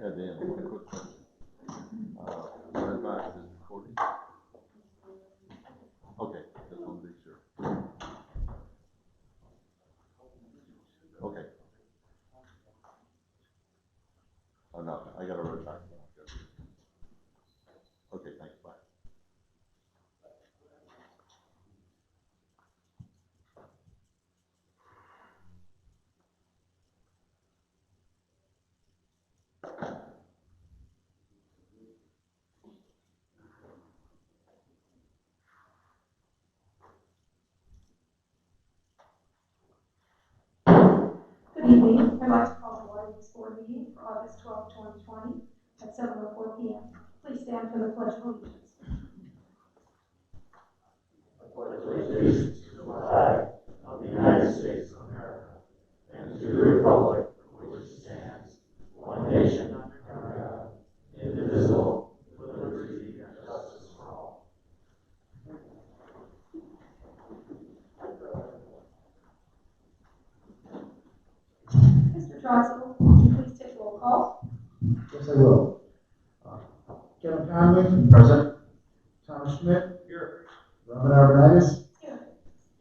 Yeah, Dan, one quick question. What about this recording? Okay, just want to make sure. Okay. Oh, no, I gotta run back. Okay, thanks, bye. Good evening. I'd like to call to order this board meeting for August 12, 2020 at 7:04 p.m. Please stand for the Pledge of Allegiance. I pledge allegiance to the flag of the United States of America and to the republic for which it stands, one nation under God, indivisible, with liberty and justice for all. Mr. Johnson, would you please take roll call? Yes, I will. Kevin Conley. Present. Thomas Schmidt. Here. Robin Arvanitis. Here.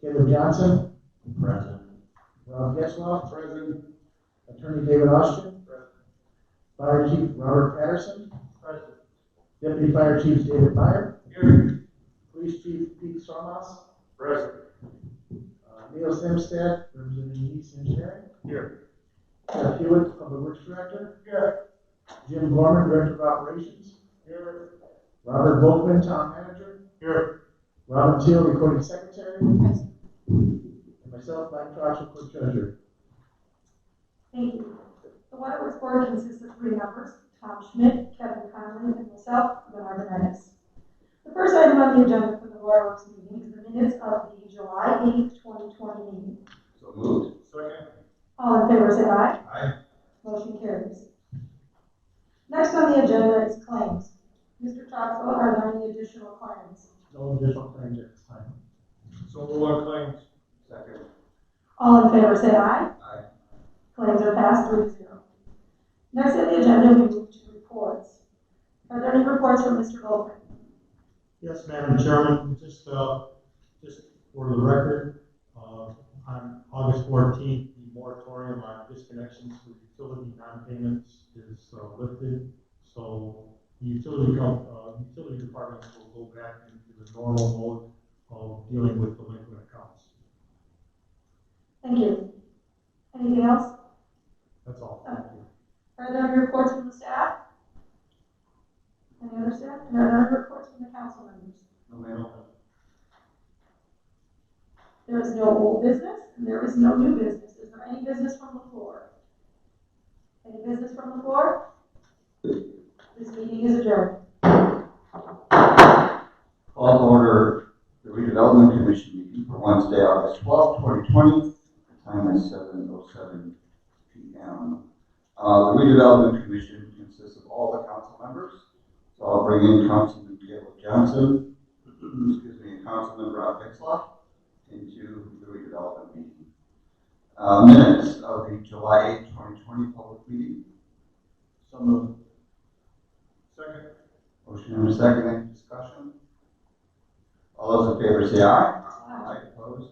Caleb Johnson. Present. Rob Getzlaff. Present. Attorney David Austin. Present. Fire Chief Robert Patterson. Present. Deputy Fire Chief David Meyer. Here. Police Chief Pete Sormas. Present. Neil Simstad, representing East Engineering. Here. Jeff Hewitt, Public Works Director. Here. Jim Gorman, Director of Operations. Here. Robert Volkman, Town Manager. Here. Robin Teal, Recording Secretary. And myself, Mike Troxel, Clerk Treasurer. Thank you. The Waterworks Board consists of 3 members, Tom Schmidt, Kevin Conley, and myself, Robin Arvanitis. The first item on the agenda for the Waterworks meeting is the minutes of the July 8th, 2020 meeting. So moved. Second. All in favor, say aye. Aye. Motion carries. Next on the agenda is claims. Mr. Troxel, are there any additional claims? No additional claims at this time. So moved claims. Second. All in favor, say aye. Aye. Claims are passed 3-0. Next on the agenda, we move to reports. Are there any reports from Mr. Goldberg? Yes, Madam Chairman, just for the record, on August 14th, the moratorium on disconnections for utility non-payments is lifted. So the utility departments will go back into the normal mode of dealing with delinquent accounts. Thank you. Anything else? That's all. Thank you. Are there any reports from the staff? Any other staff? And are there any reports from the council members? No, ma'am. There is no old business, and there is no new business. Is there any business from the floor? Any business from the floor? This meeting is adjourned. Call to order the redevelopment commission meeting for Wednesday, August 12, 2020. The time is 7:07 p.m. The redevelopment commission consists of all the council members. So I'll bring in Councilman Caleb Johnson, and Councilman Rob Getzlaff into the redevelopment meeting. Minutes of the July 8, 2020 public meeting. So moved. Second. Motion and a second. Any discussion? All those in favor say aye. Aye. Opposed?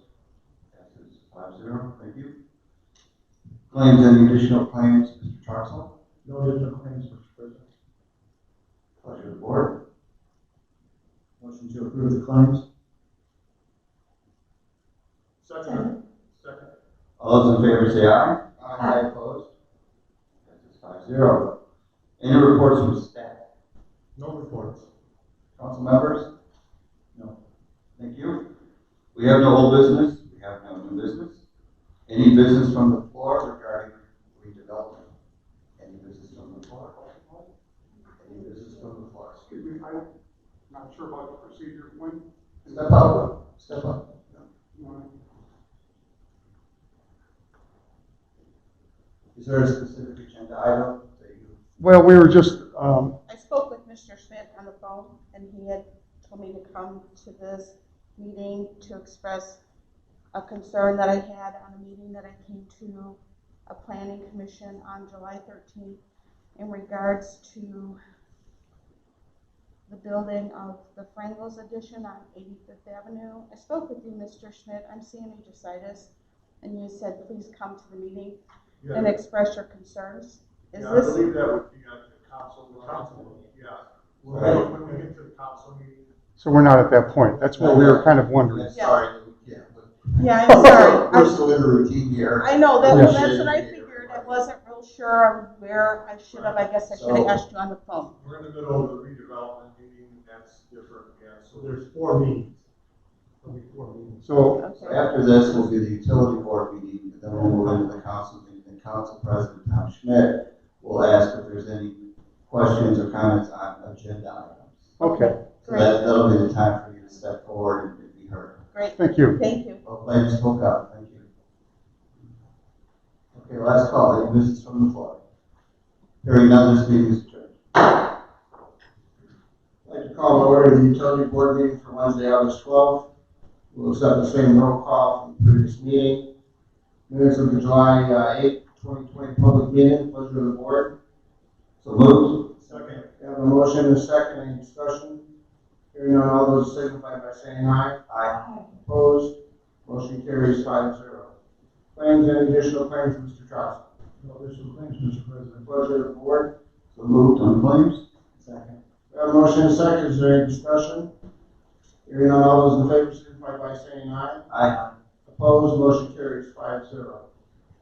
Passes 5-0. Thank you. Claims, any additional claims, Mr. Troxel? No additional claims, Mr. President. Pleasure of the board. Motion to approve the claims. Second. Second. All those in favor say aye. Aye. Opposed? Passes 5-0. Any reports from staff? No reports. Council members? No. Thank you. We have no old business. We have no new business. Any business from the floor regarding redevelopment? Any business from the floor? Any business from the floor? Excuse me, I'm not sure about the procedure. When? Step up. Step up. Is there a specific agenda item that you? Well, we were just, I spoke with Mr. Schmidt on the phone, and he had told me to come to this meeting to express a concern that I had on a meeting that I came to a planning commission on July 13th. in regards to the building of the Frangles addition on 85th Avenue. I spoke with you, Mr. Schmidt. I'm seeing ejositis, and you said, please come to the meeting and Yeah, express your concerns. Is I this, believe that would be at the council. Yeah. When we get to the council meeting. So we're not at that point. That's what we were kind of wondering. I'm sorry that we can't, but yeah, I'm sorry. we're still in the routine here. I know, Yes. that's what I figured. I wasn't real sure of where I should have, I guess I should have asked you on the phone. We're in the middle of the redevelopment meeting, that's different, yeah, So so there's 4 meetings. There'll be 4 meetings. So, Okay. After this will be the utility board meeting, and then we'll move into the council meeting. And Council President Tom Schmidt will ask if there's any questions or comments on agenda items. okay, So that'll be the time for you to step forward and be heard. Great, thank you. thank you. Well, glad you spoke up, thank you. Okay, last call, any business from the floor? Hearing none, this meeting is adjourned. I'd like to call to order the utility board meeting for Wednesday, August 12th. We'll accept the same roll call from the previous meeting. Minutes of the July 8th, 2020 public meeting, pleasure of the board. So moved. second, We have a motion and a second, any discussion? Hearing none, all those signify by saying aye. Aye. Opposed, motion carries 5-0. Claims and additional claims, Mr. Trostle. No additional claims, Mr. President. Pleasure of the board. So moved on claims. Second. We have a motion and a second, is there any discussion? Hearing none, all those in favor signify by saying aye. Aye. Opposed, motion carries 5-0.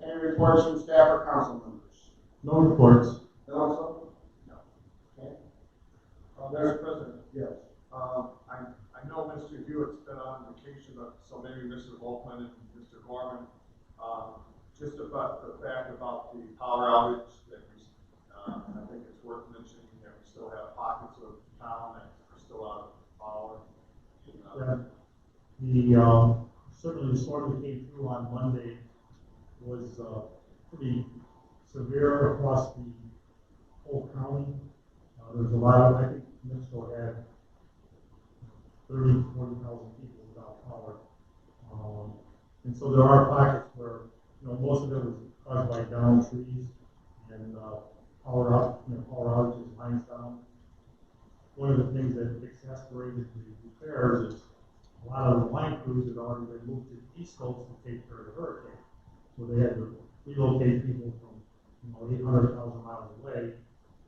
Any reports from staff or council members? No reports. Council? No. Okay. Mr. President, Yes. I know Mr. Hewitt's been on vacation, so maybe Mr. Volkman and Mr. Gorman, just about the fact about the power outage that we, I think it's worth mentioning that we still have pockets of town that are still out of power. Certainly the storm that came through on Monday was pretty severe across the whole county. There's a lot of, I think Minnesota had 30,000 to 40,000 people without power. And so there are pockets where, most of it was caused by downed trees and power outages, lines down. One of the things that exasperated the repairs is a lot of the line crews had already been moved to the East Coast to take care of the hurricane. So they had to relocate people from 800,000 miles away,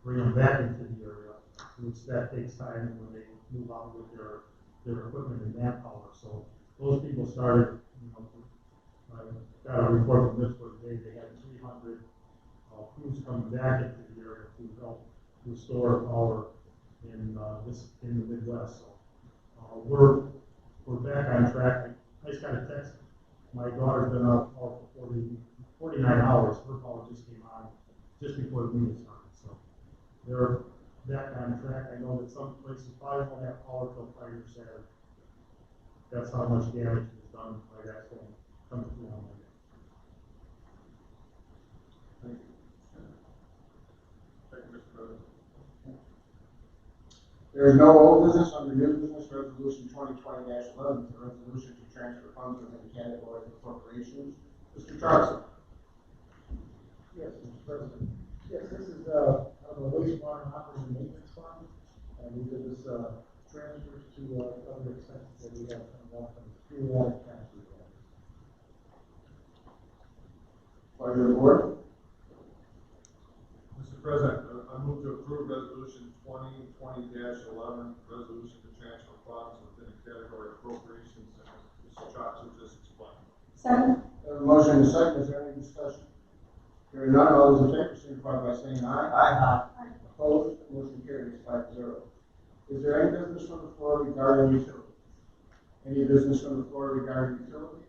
bring them back into the area, which that takes time when they move out with their equipment and manpower. So those people started, I got a report from this one today, they had 300 crews coming back into the area to help restore power in the Midwest. So we're back on track. I just got a text. My daughter's been out for 49 hours. Her power just came on just before the meeting started. So they're back on track. I know that some places probably won't have power till Friday or Saturday. That's how much damage was done by that storm coming through on Monday. Thank you. Thank you, Mr. President. There is no old business under new business resolution 2020-11, the resolution to transfer funds within the category of appropriations. Mr. Charles. Yes, Mr. President. Yes, this is out of the wastewater operating maintenance fund, and we did this transfers to other expenses that we have coming up from the periodic tax reform. Pleasure of the board. Mr. President, I move to approve resolution 2020-11, resolution to transfer funds within a category of appropriations as Mr. Troxel just explained. Second. A motion and a second, is there any discussion? Hearing none, all those in favor signify by saying aye. Aye. Opposed, motion carries 5-0. Is there any business from the floor regarding utilities? Any business from the floor regarding utilities?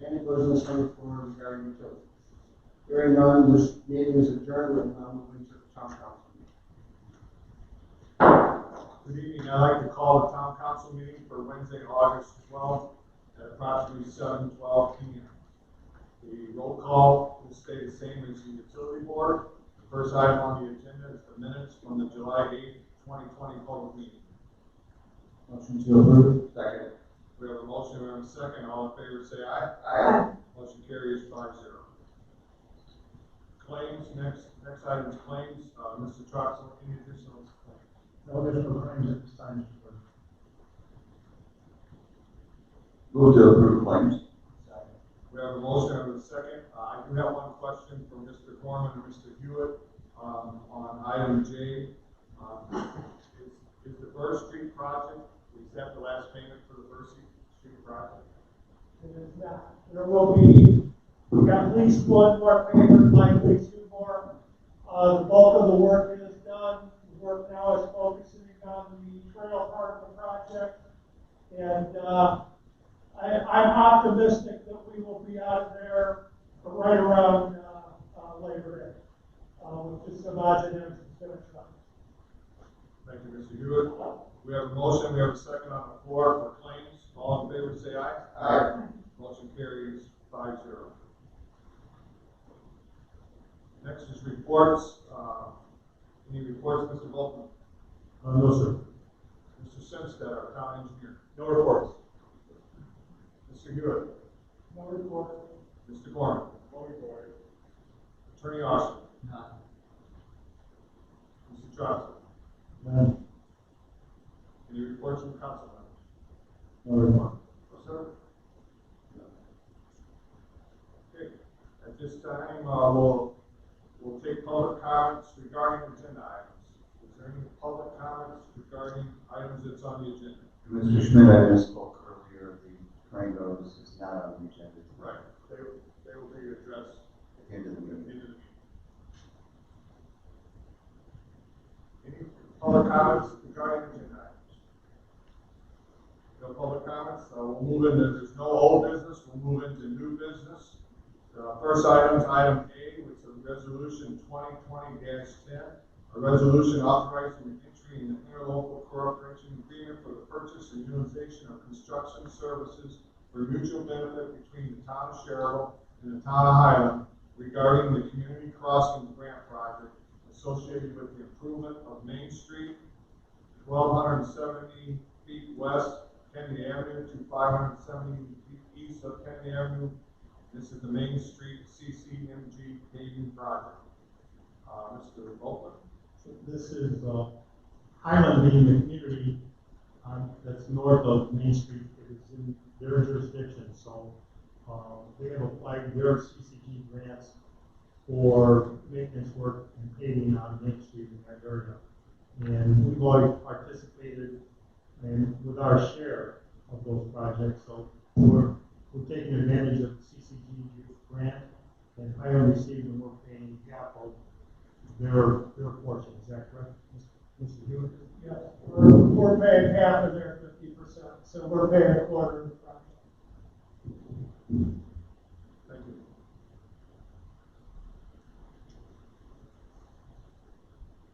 Any business from the floor regarding utilities? Hearing none, this meeting is adjourned. We're now moving to the town council meeting. Good evening. I'd like to call the town council meeting for Wednesday, August 12th at approximately 7:12 p.m. The roll call will stay the same as the utility board. The first item on the agenda is the minutes from the July 8th, 2020 public meeting. Motion to approve. Second. We have a motion, we have a second. All in favor say aye. Aye. Motion carries 5-0. Claims, next item is claims. Mr. Troxel, any additional claims? No additional claims at this time, Mr. President. Move to approve claims. We have a motion and a second. I do have one question from Mr. Gorman and Mr. Hewitt, on item J. Is the Burr Street project, is that the last payment for the Burr Street project? It is not. There will be at least one more payment, likely two more. The bulk of the work is done. The work now is focusing on the trail part of the project. And I'm optimistic that we will be out of there right around Labor Day, with just some odds and ends and finish up. Thank you, Mr. Hewitt. We have a motion, we have a second on the floor for claims. All in favor, say aye. Aye. Motion carries 5-0. Next is reports. Any reports, Mr. Volkman? No, sir. Mr. Simstead, our town engineer. No reports. Mr. Hewitt. No report. Mr. Gorman. No report. Attorney Austin. None. Mr. Johnson. None. Any reports from council members? No report. No, sir. Okay. At this time, we'll take public comments regarding agenda items. Is there any public comments regarding items that's on the agenda? Mr. Schmidt, I misspoke earlier, the Trangos is not on the agenda. Right. They will be addressed At the end of the at the meeting. end of the meeting. Any public comments regarding agenda items? No public comments, we'll move into, there's no old business, we'll move into new business. First item is item A, which is resolution 2020-10, a resolution authorizing the entry in the interlocal cooperation agreement for the purchase and utilization of construction services for mutual benefit between the town of Sherrill and the town of Highland regarding the community crossings grant project associated with the improvement of Main Street, 1,270 feet west Kennedy Avenue to 570 feet east of Kennedy Avenue. This is the Main Street CCMG paving project. Mr. Volkman. So this is Highland being the community that's north of Main Street. It is in their jurisdiction, so they have applied their CCG grants for maintenance work and paving on Main Street in that area. And we've already participated with our share of those projects, so we're taking advantage of the CCG grant, and Highland received and we're paying half of their portion. Is that correct, Mr. Hewitt? Yes, we're paying half of their 50%, so we're paying a quarter of the project. Thank you.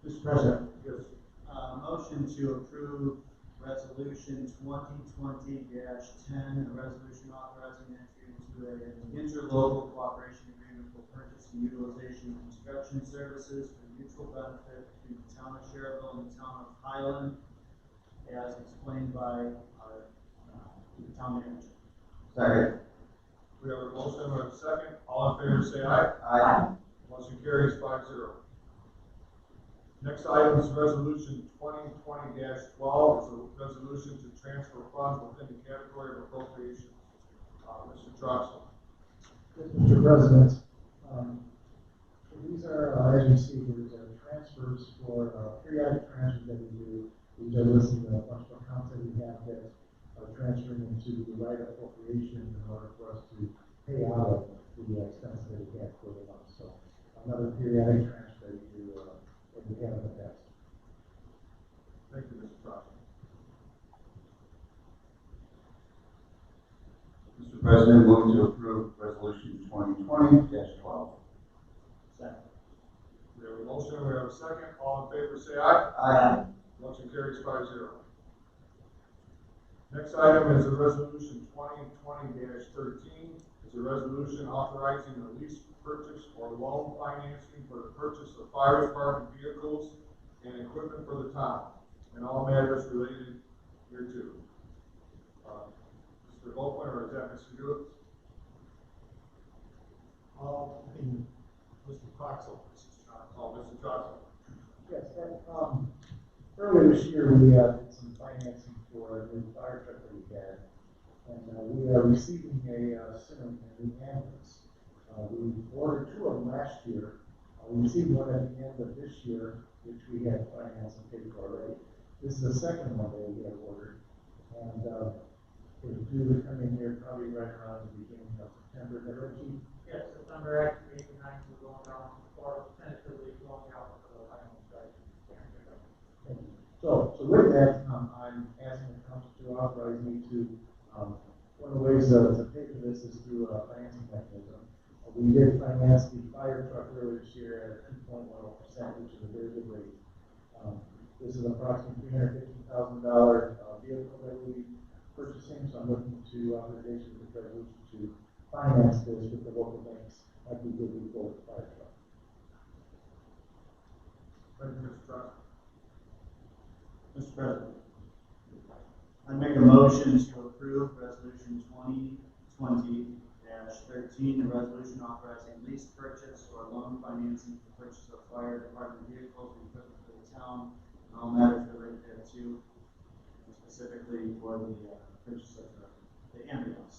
Mr. President. Yes. Motion to approve resolution 2020-10, a resolution authorizing entry into an interlocal cooperation agreement for purchase and utilization of construction services for mutual benefit between the town of Sherrill and the town of Highland, as explained by our town manager. Second. We have a motion, we have a second. All in favor, say aye. Aye. Motion carries 5-0. Next item is resolution 2020-12. It's a resolution to transfer funds within the category of appropriations. Mr. Troxel. Yes, Mr. President, these are, as you see, these are transfers for periodic transfers that we do. These are listing a bunch of accounts that we have that are transferring into the right appropriation in order for us to pay out of the expense that we have for the month. So another periodic transfer that we do, that we have in the past. Thank you, Mr. Troxel. Mr. President, move to approve resolution 2020-12. Second. We have a motion, we have a second. All in favor, say aye. Aye. Motion carries 5-0. Next item is a resolution 2020-13. It's a resolution authorizing the lease purchase or loan financing for the purchase of fire department vehicles and equipment for the town, and all matters related hereto. Mr. Volkman, or is that Mr. Hewitt? I mean, Mr. Coxel. Oh, Mr. Johnson. Yes, earlier this year, we did some financing for a new fire truck that we had. And we are receiving a new ambulance. We ordered 2 of them last year. We received one at the end of this year, which we had financed and paid for already. This is the second one that we have ordered. And it's due to come in here probably right around the beginning of September. Is that right, Chief? Yes, September actually, 8 to 9, we're going down, or tentatively going out for the final inspection. Thank you. So with that, I'm asking the council to authorize me to, one of the ways to pay for this is through a financing mechanism. We did finance the fire truck earlier this year at 2.10%, which is a very good rate. This is approximately $350,000 vehicle that we'll be purchasing, so I'm looking to authorization of the resolution to finance this with the local banks like we did before with the fire truck. Thank you, Mr. Johnson. Mr. President, I make a motion to approve resolution 2020-13, a resolution authorizing lease purchase or loan financing for purchase of fire department vehicles and equipment for the town, and all matters related thereto, and specifically for the purchase of the ambulance.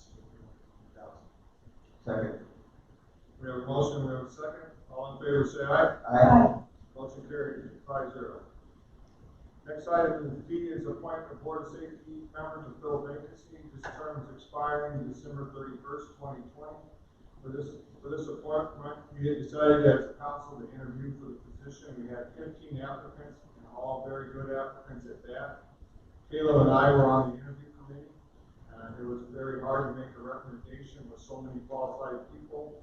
Second. We have a motion, we have a second. All in favor, say aye. Aye. Motion carried, 5-0. Next item is D is appointment of Board of Safety member to fill vacancy. This term is expiring December 31st, 2020. For this appointment, we had decided as a council to interview for the position. We had 15 applicants, and all very good applicants at that. Kayla and I were on the interview committee, and it was very hard to make a recommendation with so many qualified people.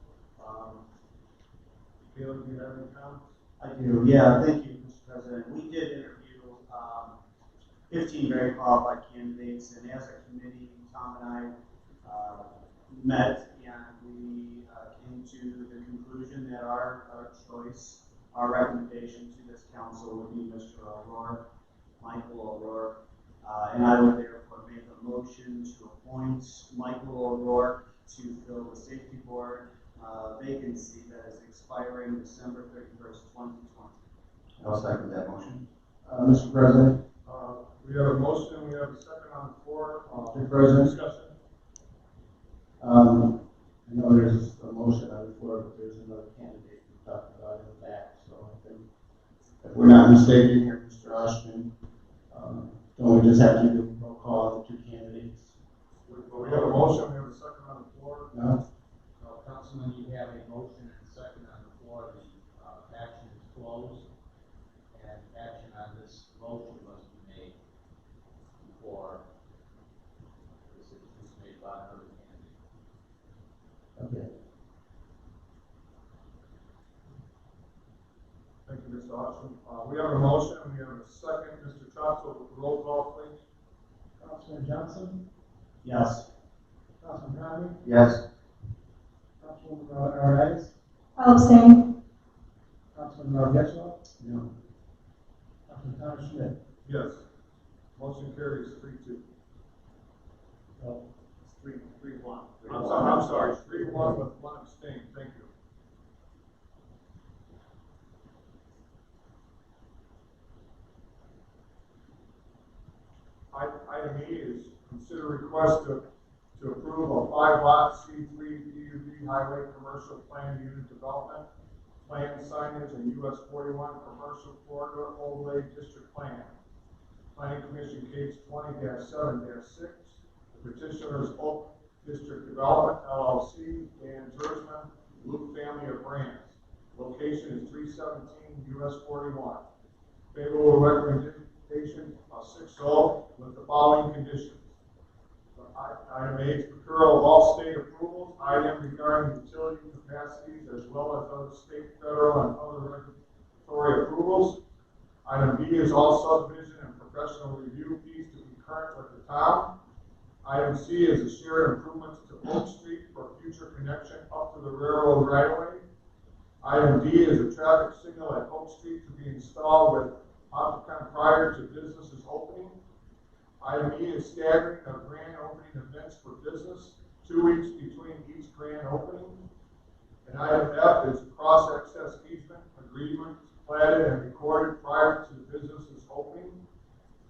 Kayla, do you have any comments? I do, yeah, thank you, Mr. President. We did interview 15 very qualified candidates, and as a committee, Tom and I met, and we came to the conclusion that our choice, our recommendation to this council would be Mr. O'Rourke, Michael O'Rourke, and I would therefore make a motion to appoint Michael O'Rourke to fill the safety board vacancy that is expiring December 31st, 2020. I'll second that motion. Mr. President, We have a motion, we have a second on the floor. Mr. President. Discussion. I know there's a motion on the floor, but there's another candidate we talked about in the back, so I think if we're not mistaken here, Mr. Oshman, don't we just have to do a roll call on the 2 candidates? We have a motion, we have a second on the floor. No? Councilman, you have a motion and a second on the floor. The action is closed, and action on this motion must be made before the decision is made by another candidate. Okay. Thank you, Mr. Austin. We have a motion, we have a second. Mr. Troxel, roll call, please. Councilman Johnson, Yes. Councilman Conley, Yes. Councilwoman Arnaitis, I'll abstain. Councilman Getzlaw, No. Councilman Thomas Schmidt. Yes. Motion carries 3-2. No. It's 3-1. I'm sorry, 3-1 with 1 abstain. Thank you. Item E is consider request to approve a 5-lot C3 PUD highway commercial plan unit development, plan signage and US 41 commercial corridor overlay district plan. Planning Commission case 20-7-6. The petitioner is Oak District Development LLC, Dan Tersman, Luke Family of Brands. Location is 317 US 41. Favorable recommendation of 6-0 with the following conditions. Item A is procural of all state approvals. Item regarding utility capacities as well as other state, federal, and other regulatory approvals. Item B is all subdivision and professional review fees to be current with the town. Item C is a shared improvements to Oak Street for future connection up to the railroad right-of-way. Item D is a traffic signal at Oak Street to be installed with applicant prior to businesses opening. Item E is staggering of grand opening events for business, 2 weeks between each grand opening. And item F is cross-access easement agreement platted and recorded prior to the business's opening.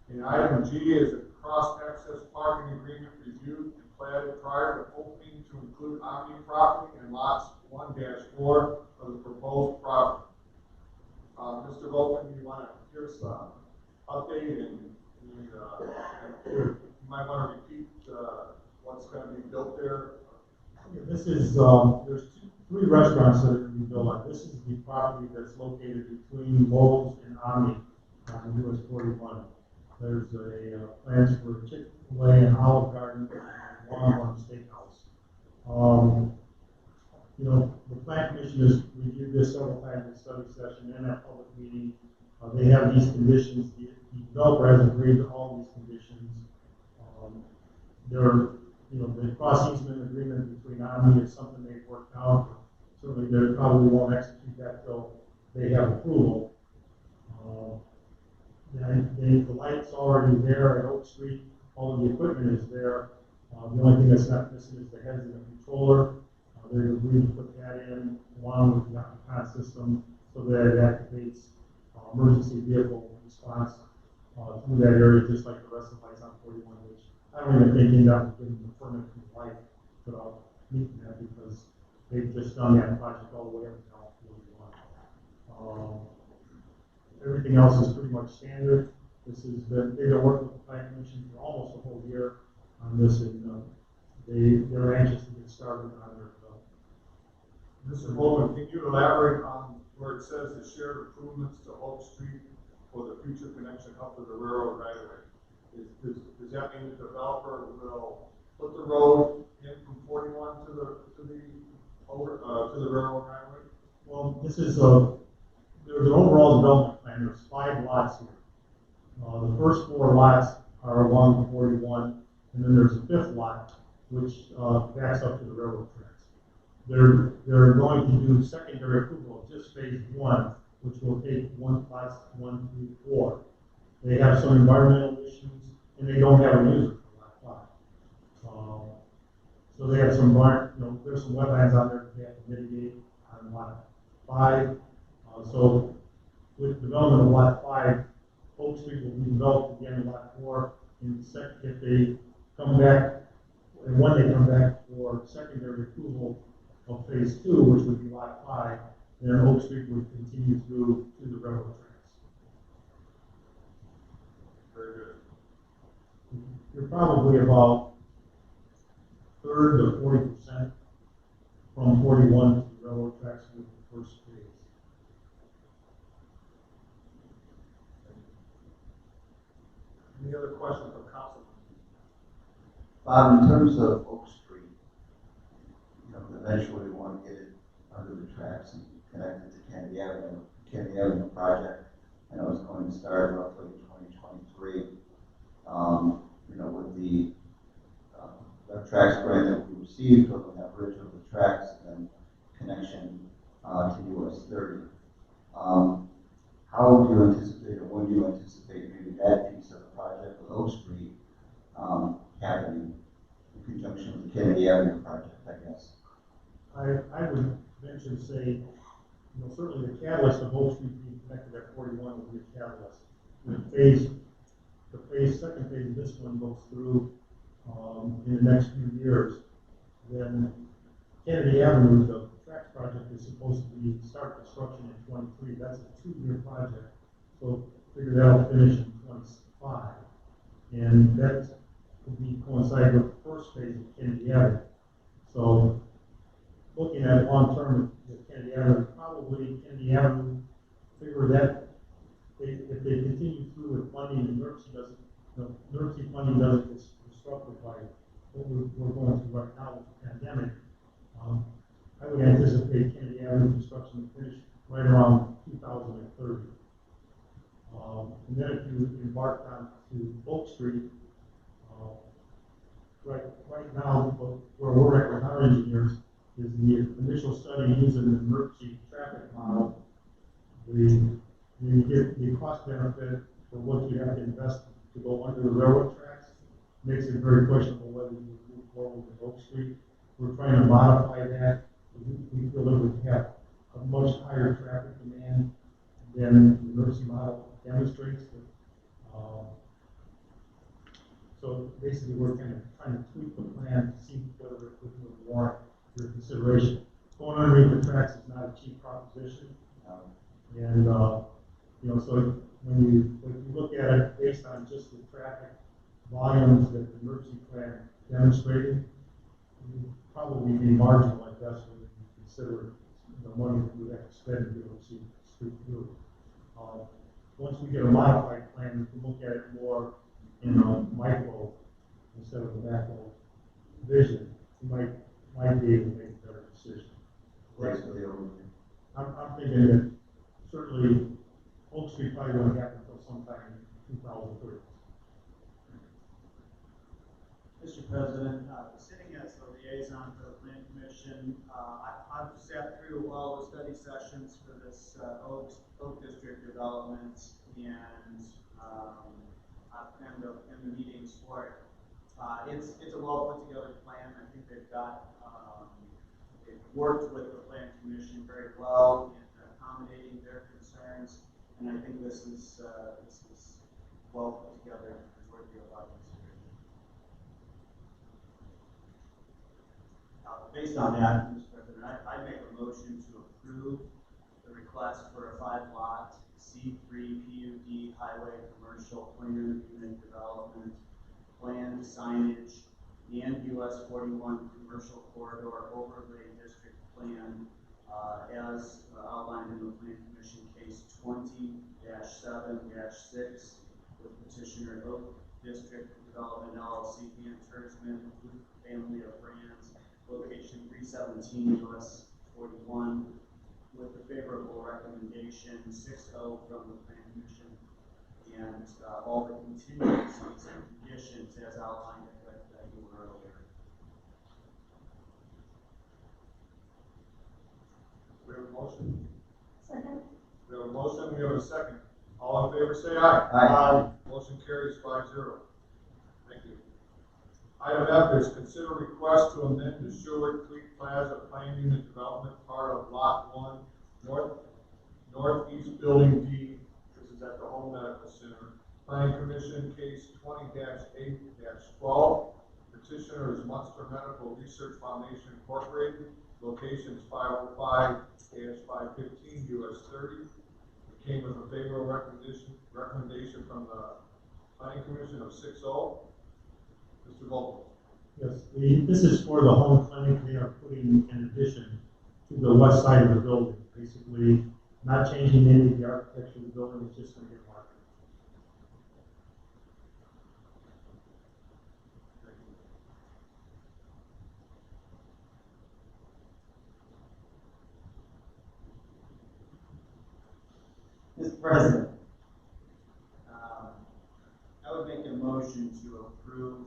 And item G is a cross-access parking agreement reviewed and platted prior to opening to include Omni property and lots 1-4 of the proposed property. Mr. Volkman, you want to give us an update and you might want to repeat what's going to be built there? Yeah, this is, there's three restaurants that are going to be built on. This is the property that's located between Lowe's and Omni on US 41. There's a plans for Chick-fil-A and Olive Garden and Longhorn Steakhouse. You know, the Plan Commission has reviewed this several times in study session and at public meeting. They have these conditions. The developer has agreed to all these conditions. The cross easement agreement between Omni is something they've worked out. Certainly, they probably won't execute that till they have approval. The light's already there at Oak Street. All of the equipment is there. The only thing that's not missing is the heads of the controller. They've agreed to put that in along with the Opticon system so that it activates emergency vehicle response through that area, just like the rest of the lights on 41, which I don't even think NDOT would give them the permit from the light without meeting that because they've just done that project all the way up to 41. Everything else is pretty much standard. They've been working with the Plan Commission for almost a whole year on this, and they're anxious to get started on their development. Mr. Bowman, can you elaborate on where it says the shared improvements to Oak Street for the future connection up to the railroad right away? Does that mean the developer will put the road in from 41 to the railroad right away? Well, this is there's an overall development plan. There's 5 lots here. The first 4 lots are along 41, and then there's a 5th lot which backs up to the railroad tracks. They're going to do secondary approval of just phase 1, which will take lots 1 through 4. They have some environmental issues, and they don't have a user for lot 5. So they have some, there's some wetlands out there that they have to mitigate on lot 5. So with development of lot 5, Oak Street will be developed again in lot 4. And if they come back, and when they come back for secondary approval of phase 2, which would be lot 5, then Oak Street would continue through to the railroad tracks. Very good. You're probably about 30 to 40% from 41 to the railroad tracks with the first phase. Any other questions from council? Bob, in terms of Oak Street, eventually we want to get it under the tracks and connect it to Kennedy Avenue. Kennedy Avenue project, I know it's going to start roughly in 2023. With the tracks grant that we received, we'll have bridge over the tracks and connection to US 30. How do you anticipate, or when do you anticipate maybe that piece of the project with Oak Street happening in conjunction with the Kennedy Avenue project, I guess? I would venture to say, certainly the catalyst of Oak Street being connected at 41 will be a catalyst. The second phase of this one goes through in the next few years. Then Kennedy Avenue, the tracks project, is supposed to start construction in 23. That's a 2-year project. So figure that'll finish in 25. And that will coincide with the first phase of Kennedy Avenue. So looking at long term with Kennedy Avenue, probably Kennedy Avenue, figure that if they continue through with funding and NERC funding doesn't get disrupted by what we're going through right now with the pandemic, I would anticipate Kennedy Avenue construction to finish right around 2030. And then if you embark on to Oak Street, right now, where we're at with our engineers, is the initial study using the NERC traffic model. You get the cost benefit for what you have to invest to go under the railroad tracks. Makes it very questionable whether you move forward with Oak Street. We're trying to modify that we feel it would have a much higher traffic demand than the emergency model demonstrates. So basically, we're kind of trying to tweak the plan to see whether it would warrant your consideration. Going underneath the tracks is not a cheap proposition. And, so when you look at it based on just the traffic volumes that the emergency plan demonstrated, it would probably be marginal at best when you consider the money that we have to spend to be able to see the street through. Once we get a modified plan, we can look at it more in a micro instead of a macro vision. We might be able to make a better decision. Thanks for the overview. I'm thinking that certainly Oak Street probably won't happen until sometime in 2030. Mr. President, sitting as the liaison for the Plan Commission, I've sat through all the study sessions for this Oak District development, and I've been in the meetings for it. It's a well put together plan. I think they've got it worked with the Plan Commission very well in accommodating their concerns, and I think this is well put together and worthy of our consideration. Based on that, Mr. President, I make a motion to approve the request for a 5-lot C3 PUD highway commercial plan unit development, planned signage, and US 41 commercial corridor overlay district plan as outlined in the Plan Commission case 20-7-6 with petitioner Oak District Development LLC and Tursman Family of Brands, location 317 US 41, with the favorable recommendation 6-0 from the Plan Commission, and all the contingencies and conditions as outlined that you were earlier. We have a motion. Second. We have a motion, we have a second. All in favor, say aye. Aye. Motion carries 5-0. Thank you. Item F is consider request to amend the Sherwood Creek Plaza Plan Unit Development part of Lot 1, Northeast Building D. This is at the Home Medical Center. Planning Commission case 20-8-12. Petitioner is Munster Medical Research Foundation Incorporated. Location is 505-515 US 30. It came with a favorable recommendation from the Planning Commission of 6-0. Mr. Vogel. Yes, this is for the home clinic. They are putting an addition to the west side of the building. Basically, not changing any of the architecture of the building, it's just going to get marked. Mr. President, I would make a motion to approve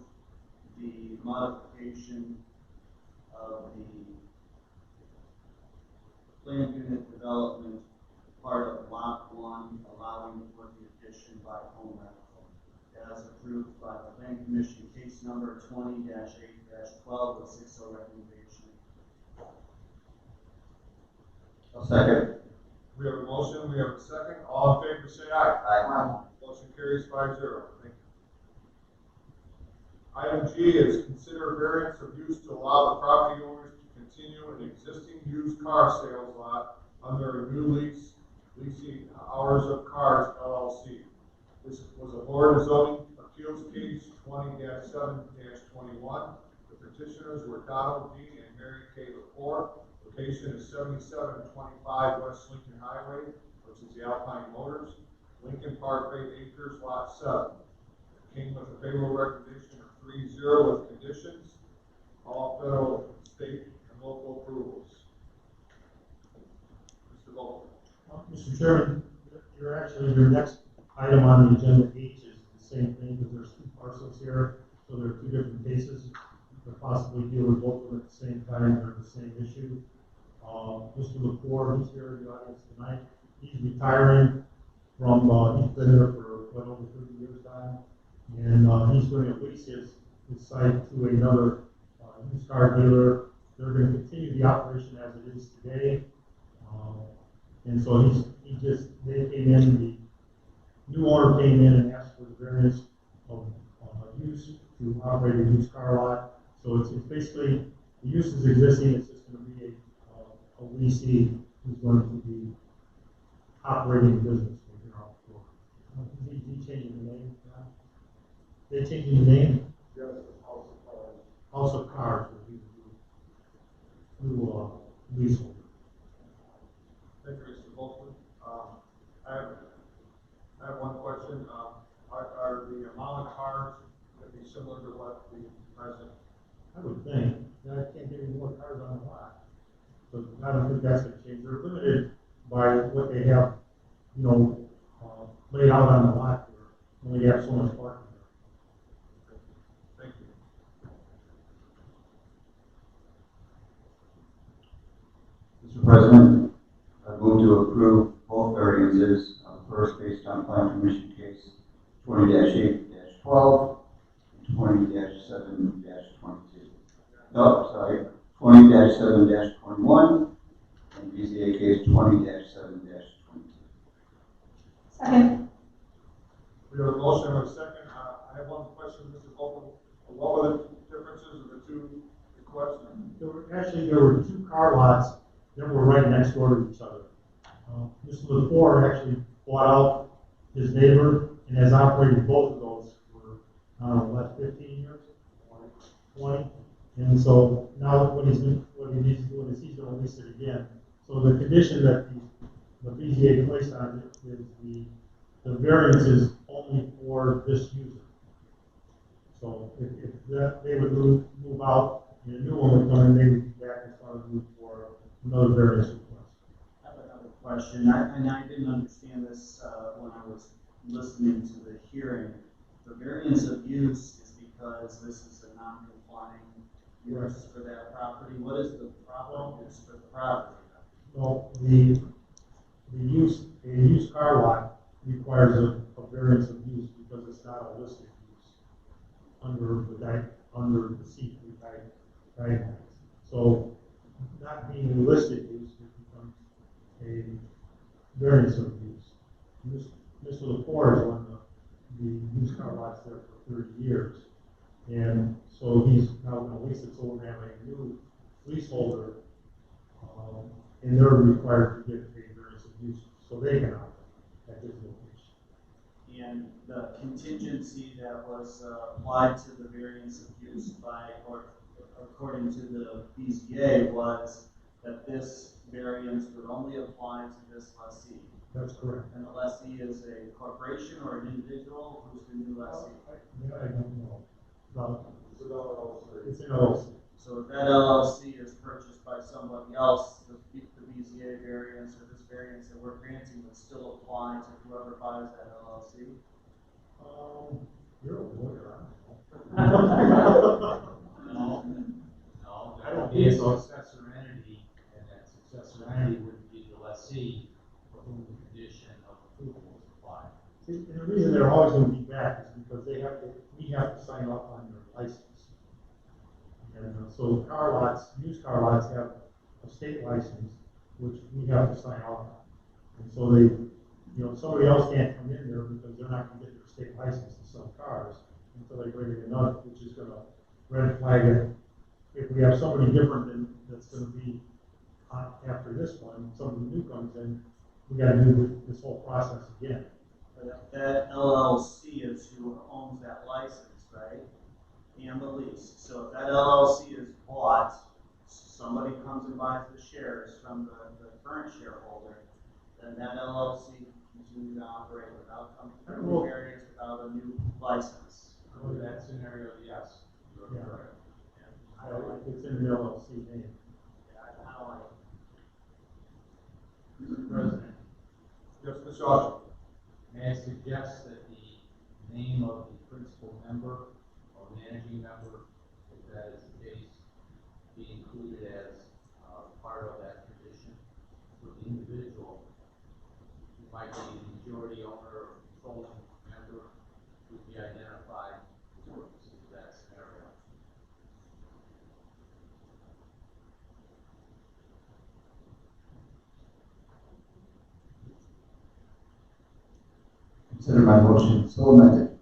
the modification of the planned unit development part of Lot 1, allowing for the addition by Home Medical, as approved by the Plan Commission case number 20-8-12 with 6-0 recommendation. I'll second. We have a motion, we have a second. All in favor, say aye. Aye. Motion carries 5-0. Thank you. Item G is consider variance of use to allow the property owners to continue an existing used car sales lot under a new leasing Hours of Cars LLC. This was a Board of Zoning Appeals case 20-7-21. The petitioners were Donald D. and Mary K. Lepore. Location is 7725 West Lincoln Highway, which is the Alpine Motors, Lincoln Parkway Acres, Lot 7. It came with a favorable recommendation of 3-0 with conditions, all federal, state, and local approvals. Mr. Vogel. Mr. Chairman, your next item on the agenda H is the same thing, because there's 2 parcels here, so there are 2 different cases. You could possibly deal with both of them at the same time. They're the same issue. Mr. Lepore, who's here in the audience tonight, he's retiring from, he's been there for over 30 years now, and he's going to lease his site to another used car dealer they're gonna continue the operation as it is today. And so they came in, the new owner came in and asked for the variance of, use to operate a used car lot. So it's basically, the use is existing, it's just gonna be a leasing who's going to be operating the business from here on forward. He changing the name? They changing the name? Yes, House of Cards. House of Cars will be the new leaseholder. Thank you, Mr. Volkman. I have one question. Are the amount of cars going to be similar to what the present? I would think, I can't get any more cars on the lot. So I don't think that's gonna change. They're limited by what they have, laid out on the lot here. Only have so much parking there. Thank you. Mr. President, I move to approve both variances. First, based on Plan Commission Case 20-8-12 and 20-7-22. No, sorry, 20-7-21 and BZA Case 20-7-22. Second. We have a motion and a second. I have one question, Mr. Volkman. What were the differences of the two requests? There were two car lots that were right next door to each other. Mr. LaFleur actually bought out his neighbor and has operated both of those for, the last 15 years, 20. And so now what he needs to do is he's going to lease it again. So the condition that the BZA placed on it is the variance is only for this user. So if they would move out and a new one would come in, they would be back in front of you for another variance request. I have another question, and I didn't understand this when I was listening to the hearing. The variance of use is because this is a non-compliant use for that property. What is the proper use for the property? Well, the used car lot requires a variance of use because it's not a listed use under the C3 guidelines. So not being a listed use, it becomes a variance of use. Mr. LaFleur has run the used car lots there for 30 years. And so he's now going to lease it, so we're going to have a new leaseholder, and they're required to get a variance of use, so they can operate at this location. And the contingency that was applied to the variance of use according to the BZA was that this variance would only apply to this lessee. That's correct. And the lessee is a corporation or an individual who's the new lessee? I don't know. No, It's an LLC. it's an LLC. So if that LLC is purchased by somebody else, the BZA variance or this variance that we're granting would still apply to whoever buys that LLC? You're a lawyer, I don't know. No, I that don't would be a think so. successor entity, and that successor entity would be the lessee for whom the condition of approval is applied. See, and the reason they're always going to be back is because we have to sign off on their license. And so used car lots have a state license, which we have to sign off on. And so somebody else can't come in there because they're not going to get their state license to sell cars until they bring it enough, which is going to red flag it. If we have somebody different that's going to be after this one, somebody new comes in, we got to do this whole process again. But that LLC is who owns that license, right? And the lease. So if that LLC is bought, somebody comes and buys the shares from the current shareholder, then that LLC can continue to operate without coming through variance, without a new license. In that scenario, yes, you're Yeah. correct. It's in the LLC name. Mr. President, Yes, Mr. Austin. may I suggest that the name of the principal member or managing member, if that is the case, be included as part of that condition for the individual who might be the majority owner or controlling member would be identified for purposes of that scenario. Consider my motion so amended.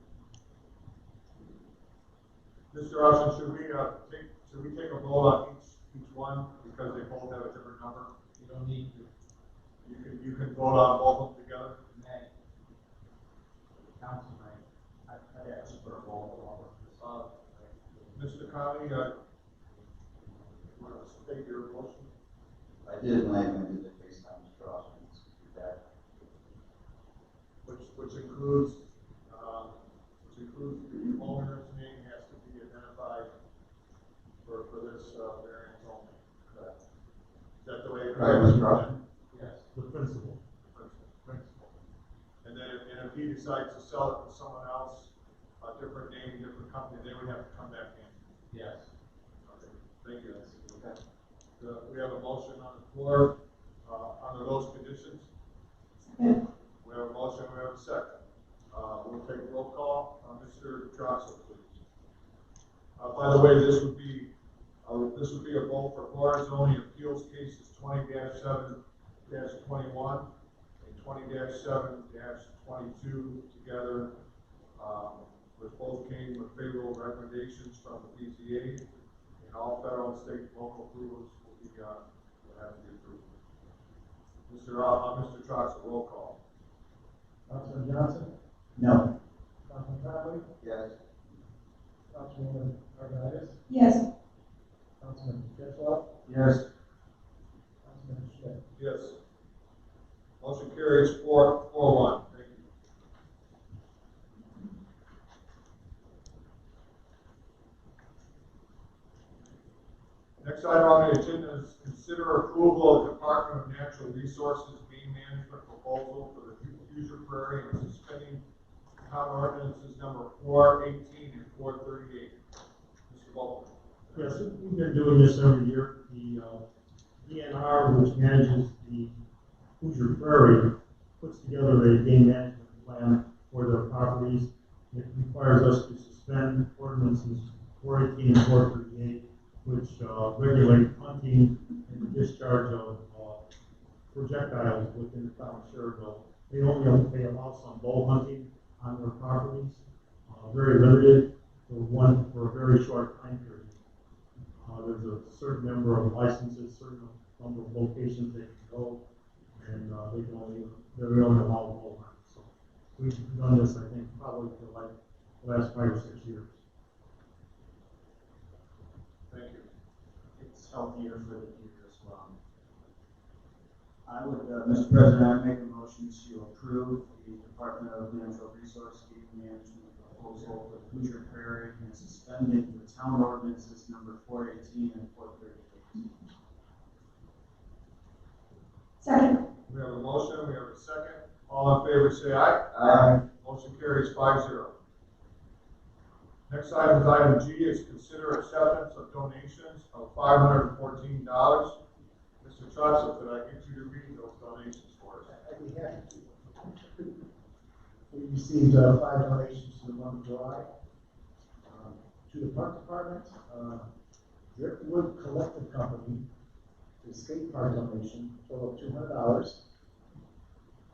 Mr. Austin, should we take a vote on each one because they both have a different number? You don't need to. You can vote on both of them together? May. Council may. I'd ask for a roll call. Mr. Conley, you want to state your motion? I did when I amended it based on Mr. Austin's feedback. Which includes the owner's name has to be identified for this variance only. Correct. Is that the way? Right, Mr. Austin? Yes. The principal. Principal. And then if he decides to sell it to someone else, a different name, different company, they would have to come back in. Yes. Okay, thank you. Okay. We have a motion on the floor, under those conditions. Second. We have a motion, we have a second. We'll take a roll call. Mr. Troxel, please. By the way, this would be a vote for Florida zoning appeals cases 20-7-21 and 20-7-22 together, which both came with favorable recommendations from the BZA, and all federal and state and local approvals will have to be approved. Mr. Troxel, roll call. Councilman Johnson? No. Councilman Conley? Yes. Councilwoman Margolitis? Yes. Councilman Getzlaw? Yes. Councilman Schmidt? Yes. Motion carries 4-1. Thank you. Next item on the agenda is consider approval of the Department of Natural Resources Bean Management proposal for the Hoosier Prairie and suspending town ordinances number 418 and 438. Mr. Baldwin. Yes, we've been doing this every year. The DNR, which manages the Hoosier Prairie, puts together a game management plan for their properties. It requires us to suspend ordinances 418 and 438, which regulate hunting and the discharge of projectiles within the town of Sherrville. They allow some bow hunting on their properties, very limited for a very short time period. There's a certain number of licenses, certain number of locations they can go, and they're only allowed bow hunting. So we've done this, I think, probably for like the last 5 or 6 years. Thank you. It's healthier for the deer as well. I would, Mr. President, I'd make a motion to approve the Department of Natural Resources Game Management proposal for the Hoosier Prairie and suspending the town ordinances number 418 and 438. Second. We have a motion, we have a second. All in favor say aye. Aye. Motion carries 5-0. Next item is item G, is consider acceptance of donations of $514. Mr. Troxel, could I get you to read those donations for us? I'd be happy to. We received 5 donations to the month of July. To the Park Department, Driftwood Collective Company, the skate park donation, total of $200.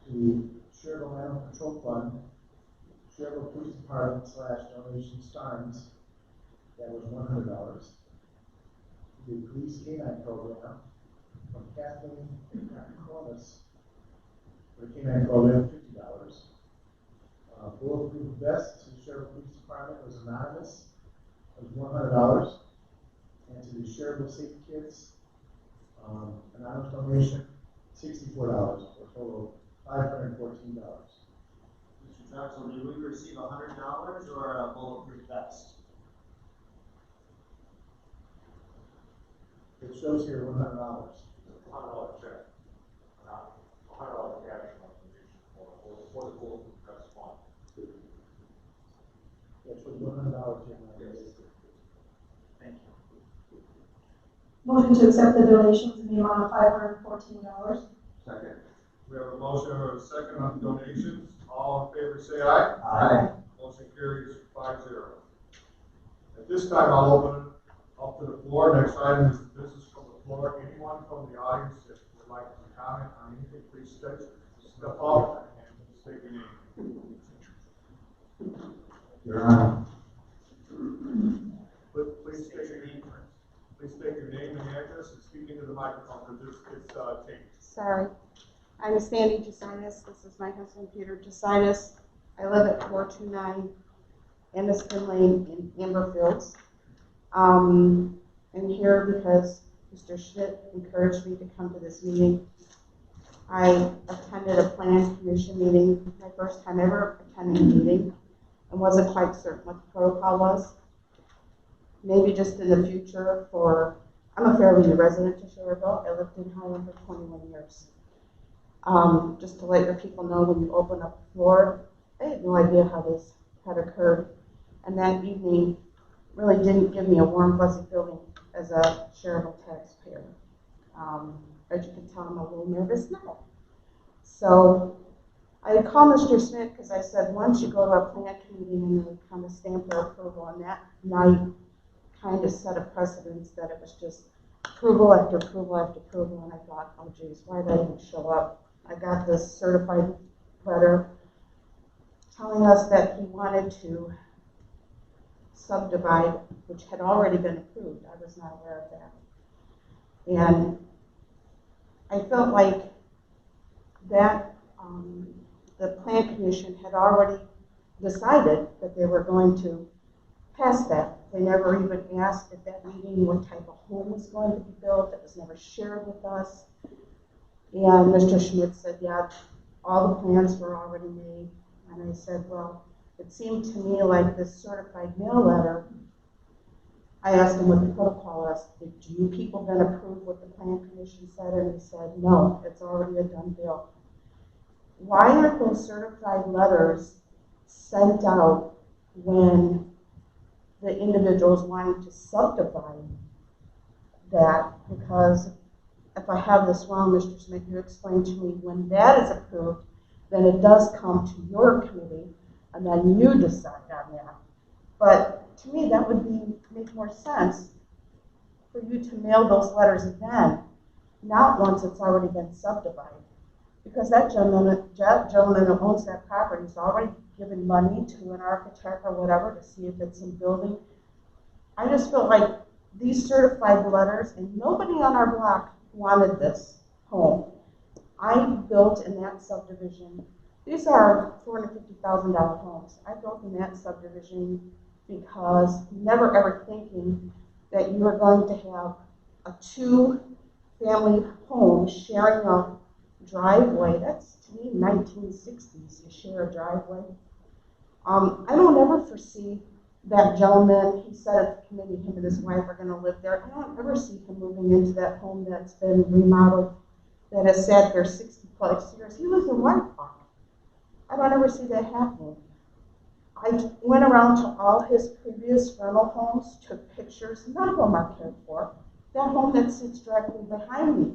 To Sherrville Animal Control Fund, Sherrville Police Department / donation Steins, that was $100. The Police Canine Program from Kathleen Cronus for the Canine Program, $50. Bulletproof vest to the Sherrville Police Department was anonymous, it was $100. And to the Sherrville Safe Kids, anonymous donation, $64 for a total of $514. Mr. Troxel, did we receive $100 or a bulletproof vest? It shows here $100. $100 check. $100 cash contribution for the Bulletproof Vest Fund. It shows $100 here. Yes. Thank you. Motion to accept the donations in the amount of $514. Second. We have a motion and a second on the donations. All in favor say aye. Aye. Motion carries 5-0. At this time, I'll open it up to the floor. Next item is business from the floor. Anyone from the audience that would like to comment on anything, please step up and state your name. Your Honor. Please state your name and address and speak into the microphone because it's taped. Sorry. I'm Sandy Jasitis. This is my husband, Peter Jasitis. I live at 429 Anderson Lane in Amberfields. I'm here because Mr. Schmidt encouraged me to come to this meeting. I attended a plan commission meeting, my first time ever attending a meeting, and wasn't quite certain what the protocol was. Maybe just in the future I'm a Fairview resident of Schererville. I lived in Highland for 21 years. Just to let your people know, when you open up the floor, I had no idea how this had occurred. And that evening really didn't give me a warm, fuzzy feeling as a Schererville taxpayer. As you can tell, I'm a little nervous now. So I had called Mr. Smith because I said, once you go to a plant committee and they kind of stamp their approval on that night, kind of set a precedence that it was just approval after approval after approval. And I thought, oh geez, why did I even show up? I got this certified letter telling us that he wanted to subdivide, which had already been approved. I was not aware of that. And I felt like that the Plan Commission had already decided that they were going to pass that. They never even asked at that meeting what type of home was going to be built. It was never shared with us. And Mr. Schmidt said, yeah, all the plans were already made. And I said, well, it seemed to me like this certified mail letter, I asked him what the protocol was. Did you people then approve what the Plan Commission said? And he said, no, it's already a done deal. Why aren't those certified letters sent out when the individuals wanting to subdivide that? Because if I have this wrong, Mr. Smith, you explain to me when that is approved, then it does come to your committee, and then you decide on that. But to me, that would make more sense for you to mail those letters again, not once it's already been subdivided. Because that gentleman who owns that property has already given money to an architect or whatever to see if it's in building. I just feel like these certified letters, and nobody on our block wanted this home. I built in that subdivision. These are $450,000 homes. I built in that subdivision because never ever thinking that you are going to have a two-family home sharing a driveway. That's, to me, 1960s. You share a driveway. I don't ever foresee that gentleman, he said at the committee, him and his wife are going to live there. I don't ever see him moving into that home that's been remodeled, that has sat there 60+ years. He lives in White Park. I don't ever see that happening. I went around to all his previous rental homes, took pictures. None of them are cared for. That home that sits directly behind me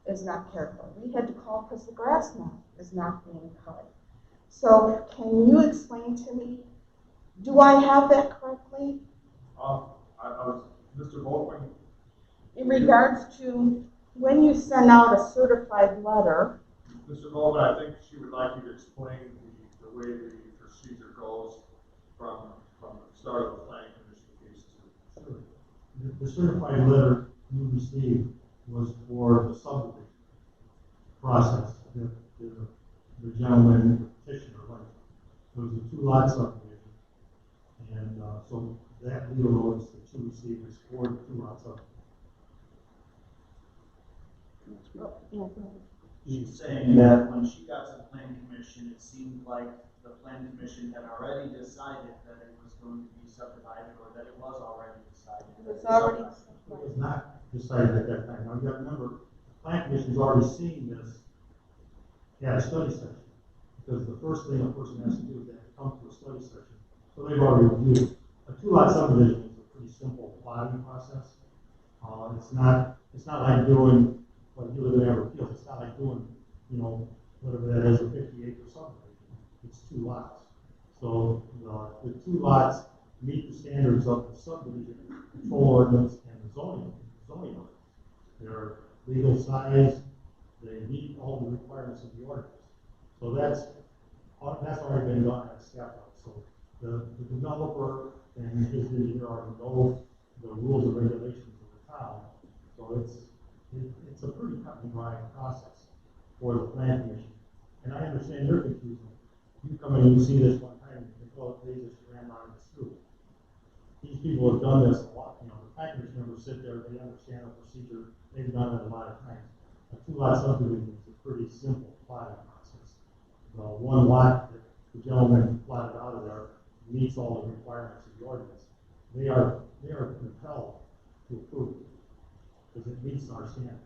is not cared for. We had to call because the grass now is not being cut. So can you explain to me, do I have that correctly? Mr. Volkman. In regards to when you send out a certified letter. Mr. Volkman, I think she would like you to explain the way the procedure goes from the start of the planning commission cases. Sure. The certified letter you received was for the subdivision process. The gentleman, the petitioner, like, it was a two-lot subdivision. And so that legal notice that you received is for the two-lot subdivision. She's saying that when she got to the plan commission, it seemed like the plan commission had already decided that it was going to be subdivided, or that it was already decided. It was already It was not decided at that time. Now you got to remember, the plan commission's already seen this at a study session. Because the first thing a person has to do is they have to come to a study session. So they've already reviewed it. A two-lot subdivision is a pretty simple plotting process. It's not like doing, like you live in Everfield, it's not like doing, whatever that is, a 50-acre subdivision. It's two lots. So the two lots meet the standards of the subdivision control ordinance and the zoning ordinance. They're legal size, they meet all the requirements of the ordinance. So that's already been done at staff level. So the developer and his engineer already know the rules and regulations of the town. So it's a pretty cut and dry process for the plan commission. And I understand your confusion. You come in and you see this one time, and you think, oh, they just ran out of the scoop. These people have done this a lot, the plan commission members sit there, they understand the procedure, they've done it a lot of times. A 2-lot subdivision is a pretty simple plotting process. The one lot that the gentleman plotted out of there meets all the requirements of the ordinance. They are compelled to approve it because it meets our standards.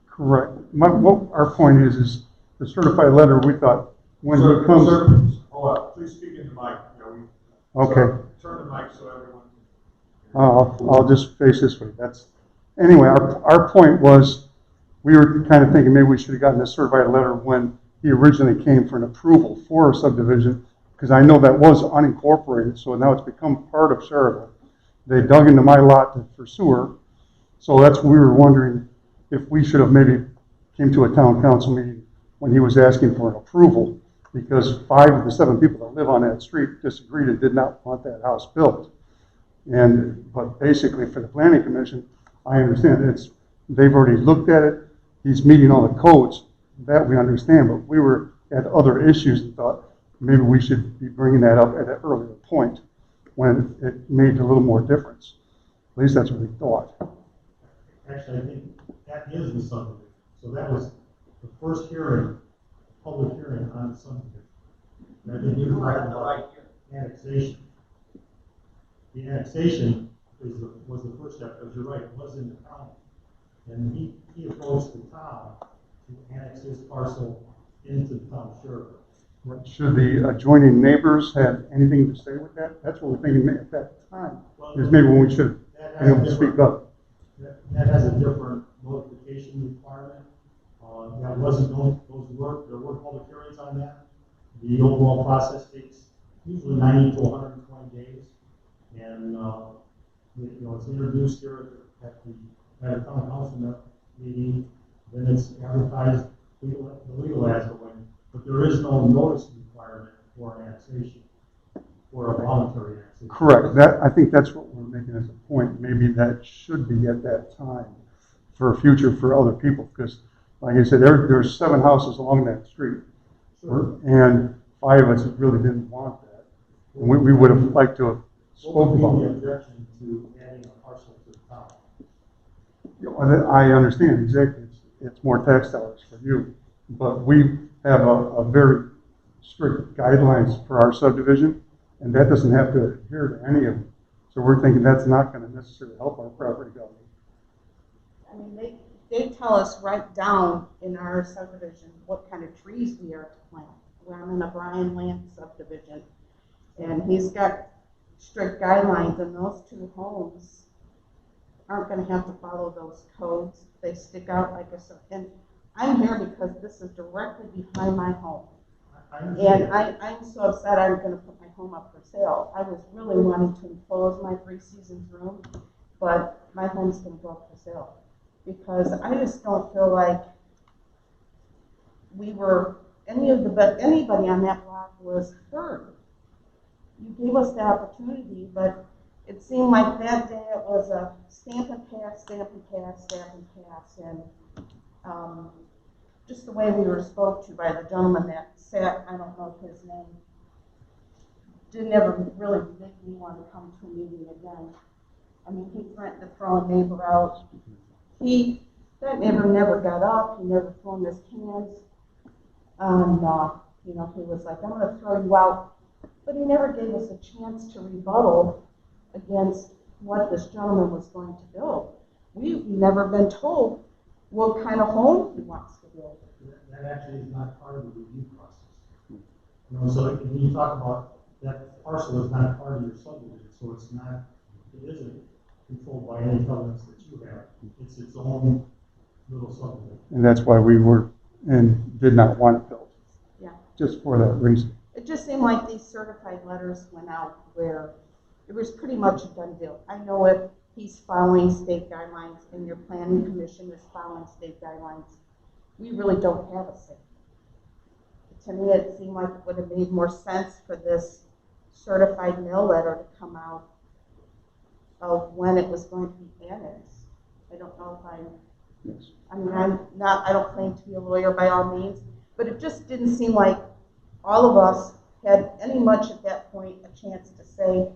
Correct. What our point is the certified letter, we thought, when Sir, he comes. sir, hold on, please speak in the mic. Okay. Sir, turn the mic so everyone can. I'll just face this way. Anyway, our point was, we were kind of thinking maybe we should have gotten this certified letter when he originally came for an approval for a subdivision, because I know that was unincorporated, so now it's become part of Sherrville. They dug into my lot for sewer, so that's what we were wondering if we should have maybe came to a town council meeting when he was asking for an approval, because 5 of the 7 people that live on that street disagreed and did not want that house built. But basically for the planning commission, I understand they've already looked at it, he's meeting all the codes, that we understand, but we were at other issues and thought maybe we should be bringing that up at an earlier point when it made a little more difference. At least that's what we thought. Actually, I think that is the subdivision. So that was the first hearing, public hearing on the subdivision. And I think you're talking about annexation. The annexation was the first step, because you're right, it was in the county. And he approached the town to annex his parcel into the town of Sherrville. Should the adjoining neighbors have anything to say with that? That's what we're thinking at that time, is maybe when we should be able to speak up. That has a different notification requirement. That wasn't known, there were public hearings on that. The overall process takes usually 90 to 120 days. And, it's introduced here at a town council meeting, then it's advertised, the legal ads go in, but there is no notice requirement for annexation, for a voluntary annexation. Correct. I think that's what we're making as a point. Maybe that should be at that time for a future for other people, because like I said, there's 7 houses along that street. Sure. And 5 of us really didn't want that. And we would have liked to have spoken What about would be it. the objection to adding a parcel to the town? I understand exactly. It's more tax dollars for you, but we have a very strict guidelines for our subdivision, and that doesn't have to adhere to any of them. So we're thinking that's not going to necessarily help our property value. I mean, they tell us right down in our subdivision what kind of trees we are to plant. I'm in a Brian Land subdivision, and he's got strict guidelines, and those 2 homes aren't going to have to follow those codes. They stick out like a circle. And I'm here because this is directly behind my home. And I'm so upset I'm going to put my home up for sale. I was really wanting to enclose my 3 seasons room, but my home's going to go up for sale. Because I just don't feel like anybody on that block was heard. You gave us the opportunity, but it seemed like that day it was a stamp and pass, stamp and pass, stamp and pass, and just the way we were spoke to by the gentleman that sat, I don't know his name, didn't ever really make me want to come to a meeting again. I mean, he threatened to throw a neighbor out. That neighbor never got up, he never threw his hands, and he was like, I'm going to throw you out. But he never gave us a chance to rebuttal against what this gentleman was going to build. We've never been told what kind of home he wants to build. That actually is not part of the review process. So when you talk about that parcel is not part of your subdivision, so it isn't controlled by any covenants that you have. It's its own little subdivision. And that's why we were and did not want it built. Yeah. Just for that reason. It just seemed like these certified letters went out where it was pretty much a done deal. I know if he's following state guidelines and your planning commission is following state guidelines, we really don't have a say. To me, it seemed like it would have made more sense for this certified mail letter to come out of when it was going to be annexed. I don't know if Yes. I mean, I don't claim to be a lawyer by all means, but it just didn't seem like all of us had any much at that point a chance to say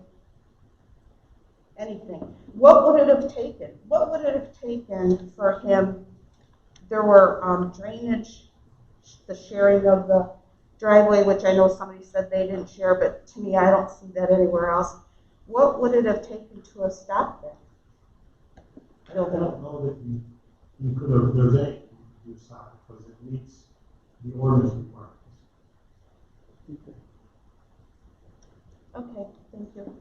anything. What would it have taken? What would it have taken for him? There were drainage, the sharing of the driveway, which I know somebody said they didn't share, but to me, I don't see that anywhere else. What would it have taken to have stopped that? I don't know that you could have, there's anything you could do stop it, because it meets the ordinance requirements. Okay, thank you.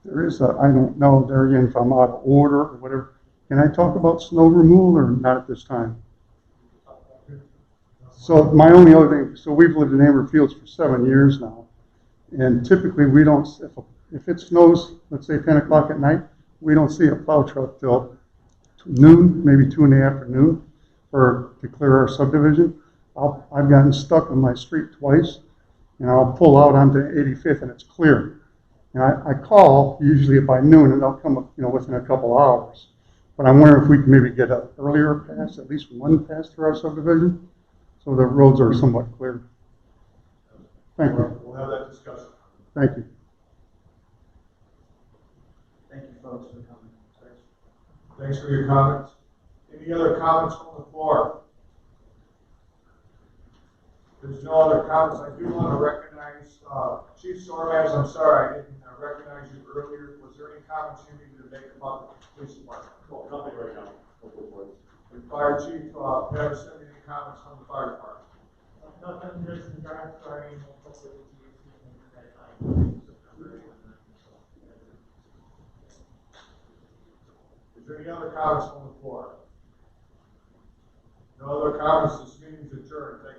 There is a, I don't know, there again, if I'm out of order or whatever. Can I talk about snow removal or not at this time? So my only other thing, so we've lived in Amber Fields for 7 years now. And typically we don't, if it snows, let's say 10 o'clock at night, we don't see a plow truck till noon, maybe 2 in the afternoon, to clear our subdivision. I've gotten stuck on my street twice, and I'll pull out onto 85th and it's clear. And I call usually by noon and they'll come up, within a couple hours. But I'm wondering if we can maybe get an earlier pass, at least one pass through our subdivision, so the roads are somewhat clear. Thank you. We'll have that discussion. Thank you. Thank you, folks, for coming. Thanks for your comments. Any other comments from the floor? If there's no other comments, I do want to recognize Chief Sormaz. I'm sorry I didn't recognize you earlier. Was there any comments you needed to make about the police department? No, nothing right now. And Fire Chief Patterson, any comments from the fire department? Nothing just in regards to our annual public that time. Is there any other comments from the floor? No other comments. This meeting is adjourned. Thank you.